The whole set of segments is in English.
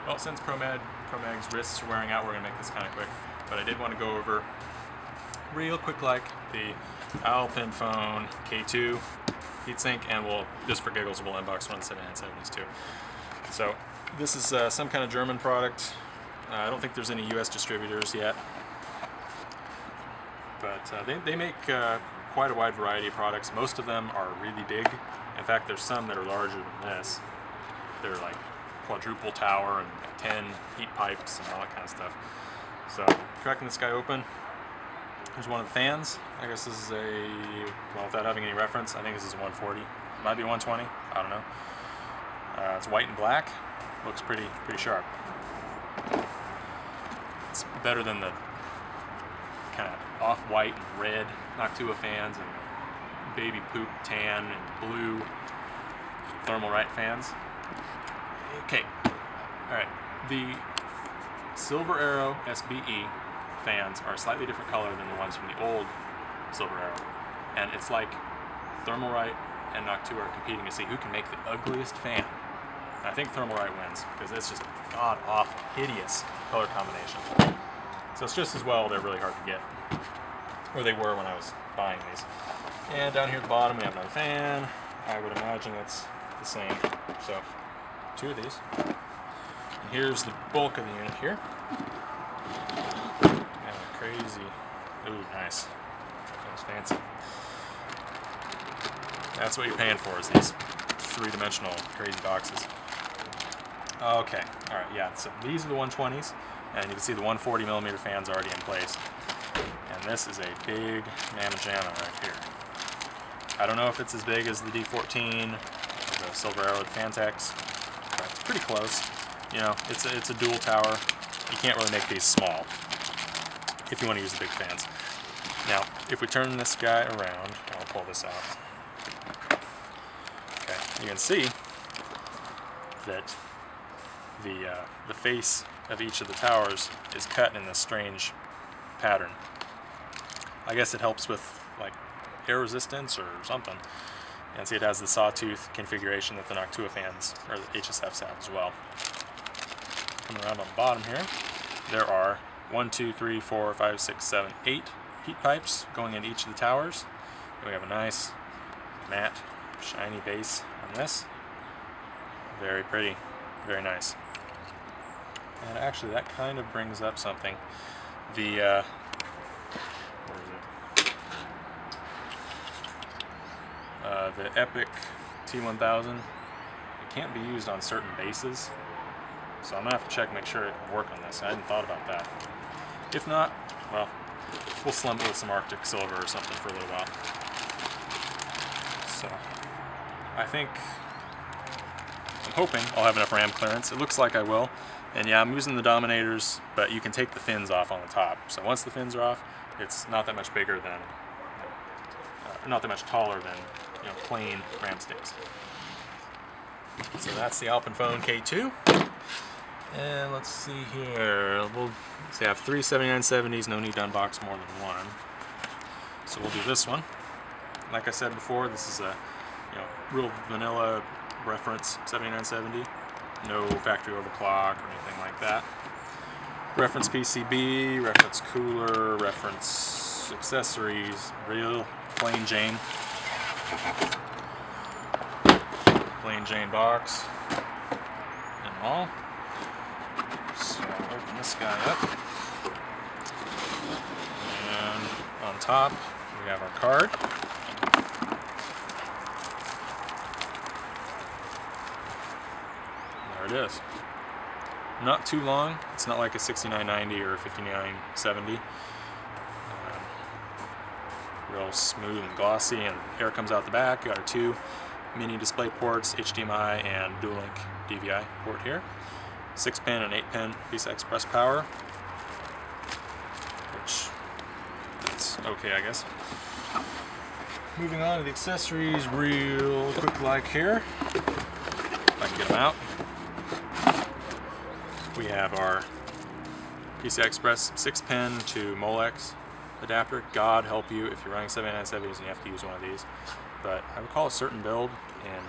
Well, since ProMag's wrists are wearing out, we're going to make this kind of quick. But I did want to go over real quick like the Alpenfohn K2 heatsink, and we'll, just for giggles, we'll unbox one of the 7970s too. So this is some kind of German product. I don't think there's any US distributors yet. But they make quite a wide variety of products. Most of them are really big. In fact, there's some that are larger than this. They're like quadruple tower and 10 heat pipes and all that kind of stuff. So, cracking this guy open. Here's one of the fans. I guess this is a, well, without having any reference, I think this is a 140. Might be 120. I don't know. It's white and black. Looks pretty sharp. It's better than the kind of off-white and red Noctua fans and baby poop tan and blue Thermalright fans. Okay, alright, the Silver Arrow SBE fans are a slightly different color than the ones from the old Silver Arrow, and it's like Thermalright and Noctua are competing to see who can make the ugliest fan. And I think Thermalright wins, because it's just god-awful, hideous color combination. So it's just as well they're really hard to get. Or they were when I was buying these. And down here at the bottom we have another fan. I would imagine it's the same. So, two of these. And here's the bulk of the unit here. And a crazy, ooh, nice. That's fancy. That's what you're paying for, is these three-dimensional crazy boxes. Okay, alright, yeah, so these are the 120s. And you can see the 140mm fans already in place. And this is a big mamma jamma right here. I don't know if it's as big as the D14 or the Silver Arrow with Fantex, but it's pretty close. You know, it's a dual tower. You can't really make these small if you want to use the big fans. Now, if we turn this guy around, I'll pull this out. Okay, you can see that the face of each of the towers is cut in this strange pattern. I guess it helps with like air resistance or something. And see, it has the sawtooth configuration that the Noctua fans or the HSFs have as well. Coming around on the bottom here, there are 1, 2, 3, 4, 5, 6, 7, 8 heat pipes going in each of the towers. And we have a nice matte shiny base on this. Very pretty, very nice. And actually, that kind of brings up something. The where is it? The Epic T1000. It can't be used on certain bases, so I'm gonna have to check and make sure it can work on this. I hadn't thought about that. If not, well, we'll slump it with some Arctic Silver or something for a little while. So, I think, I'm hoping I'll have enough RAM clearance. It looks like I will. And yeah, I'm using the Dominators, but you can take the fins off on the top. So once the fins are off, it's not that much bigger than, not that much taller than, you know, plain RAM sticks. So that's the Alpenfohn K2. And let's see here. We'll say I have 3 7970s, no need to unbox more than one. So we'll do this one. Like I said before, this is a, you know, real vanilla reference 7970. No factory overclock or anything like that. Reference PCB, reference cooler, reference accessories, real plain Jane. Plain Jane box and all. So open this guy up. And on top we have our card. There it is. Not too long. It's not like a 6990 or a 5970. Real smooth and glossy, and air comes out the back. You got our 2 mini display ports, HDMI and dual link DVI port here. 6-pin and 8-pin PCI Express power, which is okay, I guess. Moving on to the accessories real quick like here. If I can get them out. We have our PCI Express 6-pin to Molex adapter. God help you if you're running 7970s and you have to use one of these. But I recall a certain build in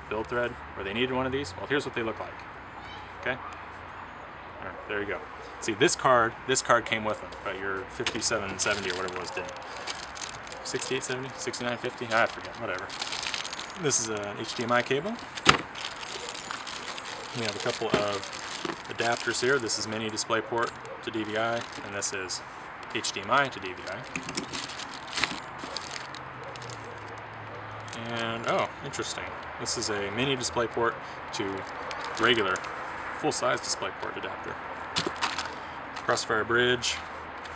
Build Thread where they needed one of these. Well, here's what they look like. Okay? Right, there you go. See, this card came with them, but your 5770 or whatever it was didn't. 6870, 6950, I forget, whatever. This is an HDMI cable. We have a couple of adapters here. This is mini DisplayPort to DVI, and this is HDMI to DVI. And, oh, interesting. This is a mini DisplayPort to regular full-size DisplayPort adapter. Crossfire bridge.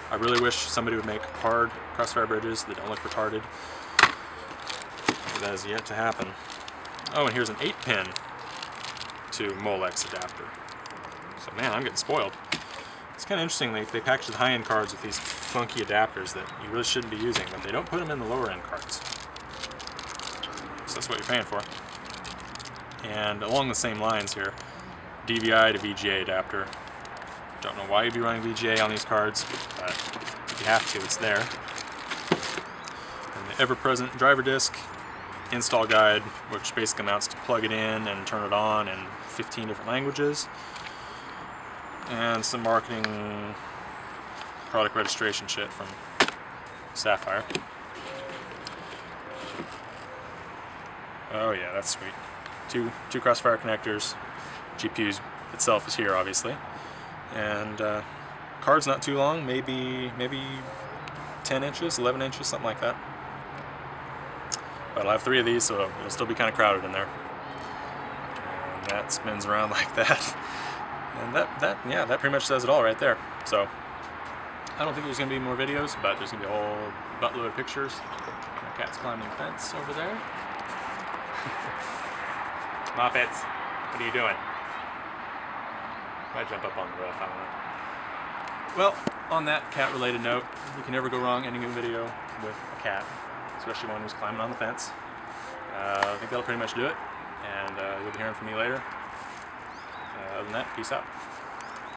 I really wish somebody would make hard crossfire bridges that don't look retarded. But that has yet to happen. Oh, and here's an 8-pin to Molex adapter. So man, I'm getting spoiled. It's kind of interesting, they package the high-end cards with these funky adapters that you really shouldn't be using, but they don't put them in the lower-end cards. So that's what you're paying for. And along the same lines here, DVI to VGA adapter. Don't know why you'd be running VGA on these cards, but if you have to, it's there. And the ever-present driver disc, install guide, which basically amounts to plug it in and turn it on in 15 different languages. And some marketing product registration shit from Sapphire. Oh yeah, that's sweet. Two crossfire connectors. GPU itself is here, obviously. And card's not too long, maybe 10 inches, 11 inches, something like that. But I'll have 3 of these, so it'll still be kind of crowded in there. And that spins around like that. And that pretty much says it all right there. So I don't think there's going to be more videos, but there's going to be a whole buttload of pictures. My cat's climbing the fence over there. Muppets, what are you doing? Might jump up on the roof, I don't know. Well, on that cat-related note, you can never go wrong ending a video with a cat, especially one who's climbing on the fence. I think that'll pretty much do it, and you'll be hearing from me later. Other than that, peace out.